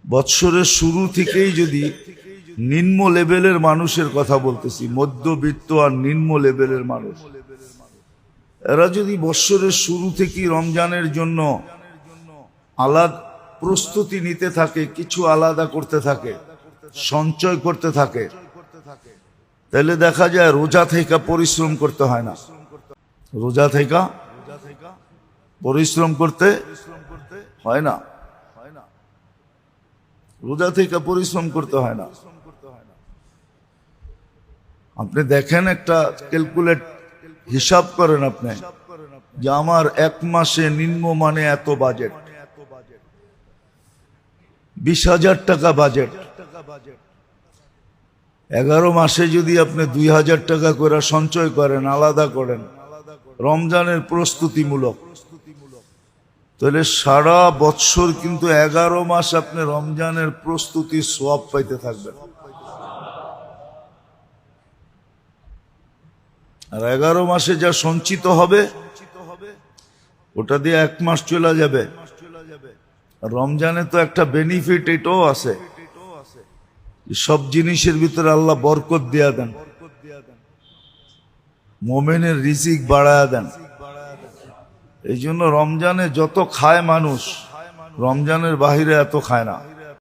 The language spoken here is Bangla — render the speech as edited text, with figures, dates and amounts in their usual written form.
বৎসরের শুরু থেকেই যদি নিম্ন লেভেলের মানুষের কথা বলতেছি, মধ্যবিত্ত আর নিম্ন লেভেলের মানুষ, এরা যদি বৎসরের শুরু থেকেই রমজানের জন্য আলাদা প্রস্তুতি নিতে থাকে, কিছু আলাদা করতে থাকে, সঞ্চয় করতে থাকে, তাহলে দেখা যায় রোজা থেকে পরিশ্রম করতে হয় না। রোজা থেকে পরিশ্রম করতে হয় না। রোজা থেকে পরিশ্রম করতে হয় না। আপনি দেখেন, একটা ক্যালকুলেট হিসাব করেন আপনি, যে আমার এক মাসে নিম্ন মানে এত বাজেট, 20,000 টাকা বাজেট। 11 মাসে যদি আপনি 2,000 টাকা করে সঞ্চয় করেন, আলাদা করেন রমজানের প্রস্তুতিমূলক, তাহলে সারা বৎসর কিন্তু 11 মাস আপনি রমজানের প্রস্তুতি সওয়াব পাইতে থাকবেন। আর 11 মাসে যা সঞ্চিত হবে ওটা দিয়ে 1 মাস চলে যাবে। রমজানে তো একটা বেনিফিট এটাও আছে, সব জিনিসের ভিতরে আল্লাহ বরকত দিয়া দেন, মোমেনের রিজিক বাড়ায়া দেন। এই জন্য রমজানে যত খায় মানুষ, রমজানের বাহিরে এত খায় না।